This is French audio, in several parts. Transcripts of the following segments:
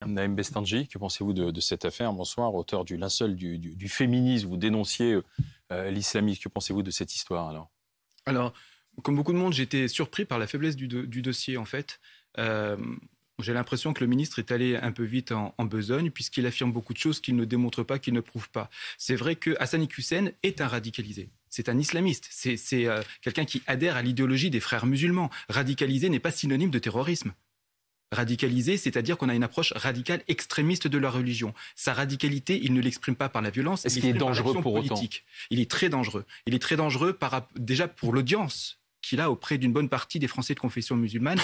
Naïm Bestanji, que pensez-vous de cette affaire? Bonsoir, auteur du linceul du féminisme. Vous dénonciez l'islamisme. Que pensez-vous de cette histoire alors, comme beaucoup de monde, j'étais surpris par la faiblesse du dossier, en fait. J'ai l'impression que le ministre est allé un peu vite en besogne, puisqu'il affirme beaucoup de choses qu'il ne démontre pas, qu'il ne prouve pas. C'est vrai que Hassani Hussein est un radicalisé. C'est un islamiste. C'est quelqu'un qui adhère à l'idéologie des frères musulmans. Radicalisé n'est pas synonyme de terrorisme. Radicalisé, c'est-à-dire qu'on a une approche radicale extrémiste de la religion. Sa radicalité, il ne l'exprime pas par la violence. Est-ce qu'il est dangereux pour autant? Il est très dangereux. Il est très dangereux déjà pour l'audience qu'il a auprès d'une bonne partie des Français de confession musulmane.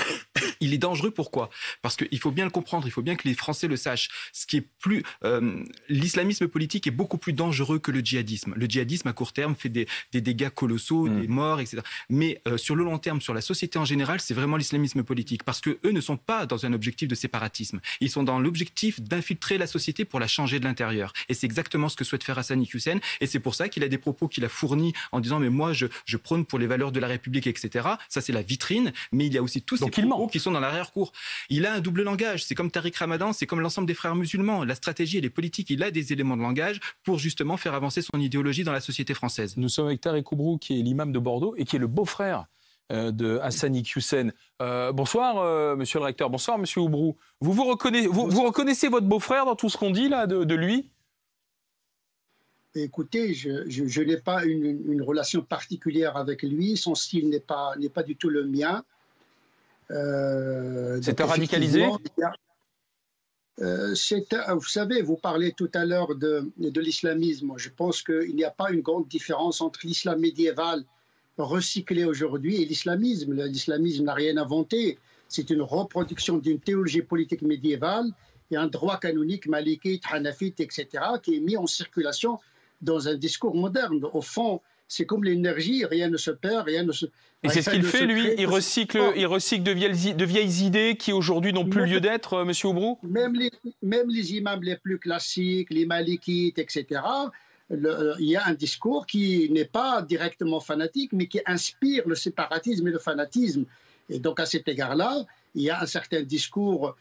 Il est dangereux, pourquoi? Parce qu'il faut bien le comprendre, il faut bien que les Français le sachent. L'islamisme politique est beaucoup plus dangereux que le djihadisme. Le djihadisme, à court terme, fait des dégâts colossaux, des morts, etc. Mais sur le long terme, sur la société en général, c'est vraiment l'islamisme politique. Parce qu'eux ne sont pas dans un objectif de séparatisme. Ils sont dans l'objectif d'infiltrer la société pour la changer de l'intérieur. Et c'est exactement ce que souhaite faire Hassani Hussein. Et c'est pour ça qu'il a des propos qu'il a fournis en disant « mais moi, je prône pour les valeurs de la République, etc. » Ça, c'est la vitrine. Mais il y a aussi tous ces propos qui sont dans l'arrière-cour. Il a un double langage. C'est comme Tariq Ramadan, c'est comme l'ensemble des frères musulmans. La stratégie, elle est politique. Il a des éléments de langage pour justement faire avancer son idéologie dans la société française. Nous sommes avec Tariq Oubrou, qui est l'imam de Bordeaux et qui est le beau-frère de Hassani Hussein. Bonsoir, monsieur le recteur. Bonsoir, monsieur Oubrou. Vous reconnaissez votre beau-frère dans tout ce qu'on dit là de lui? Écoutez, je n'ai pas une relation particulière avec lui. Son style n'est pas du tout le mien. C'est un radicalisé? Vous savez, vous parlez tout à l'heure de l'islamisme. Je pense qu'il n'y a pas une grande différence entre l'islam médiéval recyclé aujourd'hui et l'islamisme. L'islamisme n'a rien inventé. C'est une reproduction d'une théologie politique médiévale et un droit canonique malikite, hanafite, etc., qui est mis en circulation dans un discours moderne. Au fond, c'est comme l'énergie, rien ne se perd, rien ne se... Et c'est ce qu'il fait, lui? Il recycle de vieilles idées qui aujourd'hui n'ont plus lieu d'être, monsieur Oubrou? Même les imams les plus classiques, les malikites, etc., il y a un discours qui n'est pas directement fanatique, mais qui inspire le séparatisme et le fanatisme. Et donc, à cet égard-là, il y a un certain discours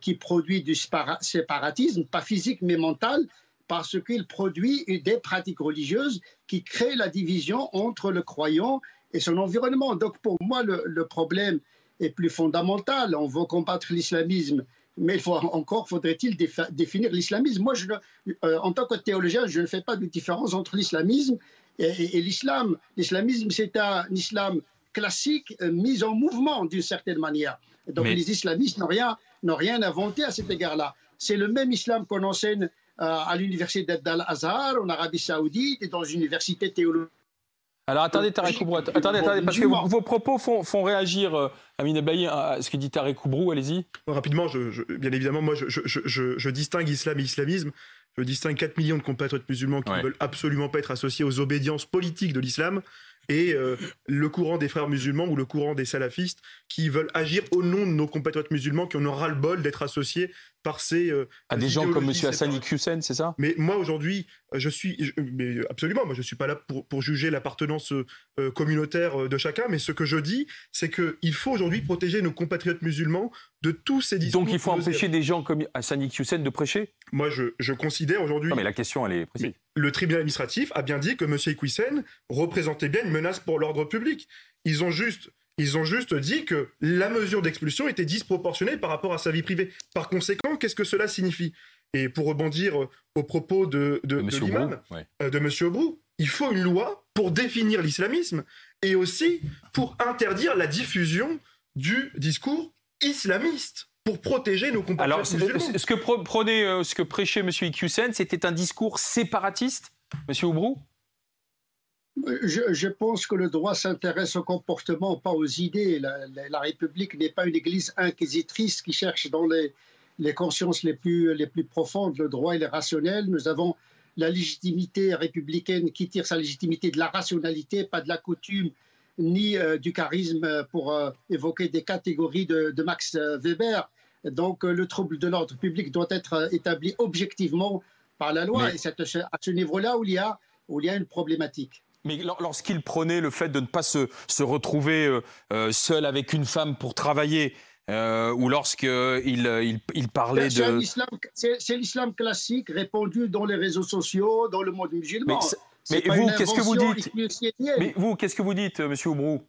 qui produit du séparatisme, pas physique, mais mental, parce qu'il produit des pratiques religieuses qui créent la division entre le croyant et son environnement. Donc pour moi, le problème est plus fondamental. On veut combattre l'islamisme, mais faudrait-il définir l'islamisme. Moi, en tant que théologien, je ne fais pas de différence entre l'islamisme et l'islam. L'islamisme, c'est un islam classique mis en mouvement d'une certaine manière. Donc les islamistes n'ont rien inventé à cet égard-là. C'est le même islam qu'on enseigne à l'université d'Al-Azhar, en Arabie Saoudite et dans une université théologique. Alors attendez, Tariq Oubrou, attendez, parce que vos propos font réagir Amine Ablaï à ce que dit Tariq Oubrou, allez-y. Rapidement, bien évidemment, moi je distingue islam et islamisme. Je distingue 4 millions de compatriotes musulmans qui ne veulent absolument pas être associés aux obédiences politiques de l'islam et le courant des frères musulmans ou le courant des salafistes qui veulent agir au nom de nos compatriotes musulmans qui en ont ras-le-bol d'être associés par ces... à des gens comme M. Hassani Hussein, c'est ça? Mais moi, aujourd'hui, absolument, moi je ne suis pas là pour juger l'appartenance communautaire de chacun, mais ce que je dis, c'est qu'il faut aujourd'hui protéger nos compatriotes musulmans de tous ces discours... Donc il faut empêcher des gens comme Hassani Hussein de prêcher? Moi, je considère aujourd'hui... Non, mais la question, elle est précise. Le tribunal administratif a bien dit que M. Hussein représentait bien une menace pour l'ordre public. Ils ont juste dit que la mesure d'expulsion était disproportionnée par rapport à sa vie privée. Par conséquent, qu'est-ce que cela signifie? Et pour rebondir aux propos de l'imam, de M. Oubrou, il faut une loi pour définir l'islamisme et aussi pour interdire la diffusion du discours islamiste, pour protéger nos compatriotes musulmans. Alors, ce que prêchait M. Hussein, c'était un discours séparatiste, M. Oubrou? Je pense que le droit s'intéresse au comportement, pas aux idées. La République n'est pas une église inquisitrice qui cherche dans les consciences les plus profondes. Le droit, il est rationnel. Nous avons la légitimité républicaine qui tire sa légitimité de la rationalité, pas de la coutume, ni du charisme pour évoquer des catégories de Max Weber. Donc le trouble de l'ordre public doit être établi objectivement par la loi. Et c'est à ce niveau-là où il y a une problématique. Mais lorsqu'il prônait le fait de ne pas se retrouver seul avec une femme pour travailler, ou lorsqu'il parlait de... C'est l'islam classique répandu dans les réseaux sociaux, dans le monde musulman. Mais vous, qu'est-ce que vous dites? Mais vous, qu'est-ce que vous dites, monsieur Oubrou?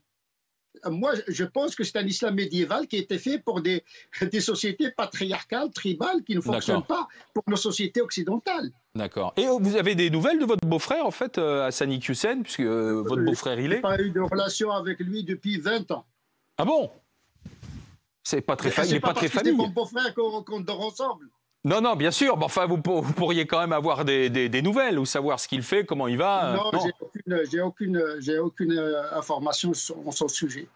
Moi, je pense que c'est un islam médiéval qui a été fait pour des sociétés patriarcales, tribales, qui ne fonctionnent pas pour nos sociétés occidentales. D'accord. Et vous avez des nouvelles de votre beau-frère, en fait, Hassani Hussein, puisque votre beau-frère, il est... Je n'ai pas eu de relation avec lui depuis 20 ans. Ah bon? C'est pas très il n'est pas très famille. C'est mon beau-frère qu'on dort ensemble. Non, bien sûr. Mais enfin, vous pourriez quand même avoir des nouvelles ou savoir ce qu'il fait, comment il va. Non, j'ai aucune information sur son sujet.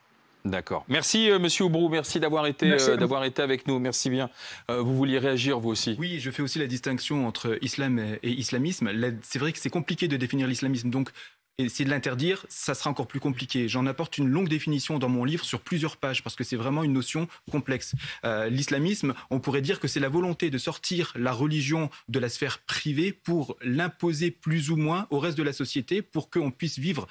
D'accord. Merci, monsieur Oubrou. Merci d'avoir été avec nous. Merci bien. Vous vouliez réagir, vous aussi? Oui, je fais aussi la distinction entre islam et islamisme. C'est vrai que c'est compliqué de définir l'islamisme. Donc, essayer de l'interdire, ça sera encore plus compliqué. J'en apporte une longue définition dans mon livre sur plusieurs pages parce que c'est vraiment une notion complexe. L'islamisme, on pourrait dire que c'est la volonté de sortir la religion de la sphère privée pour l'imposer plus ou moins au reste de la société pour qu'on puisse vivre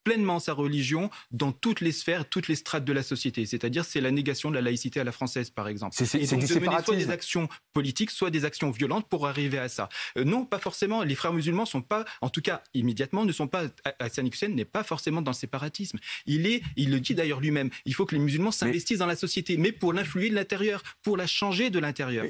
pleinement sa religion dans toutes les sphères, toutes les strates de la société. C'est-à-dire, c'est la négation de la laïcité à la française, par exemple. C'est du séparatisme. Soit des actions politiques, soit des actions violentes pour arriver à ça. Non, pas forcément. Les frères musulmans sont pas, en tout cas immédiatement, ne sont pas. Hassani Hussein n'est pas forcément dans le séparatisme. Il le dit d'ailleurs lui-même. Il faut que les musulmans s'investissent dans la société, mais pour l'influer de l'intérieur, pour la changer de l'intérieur.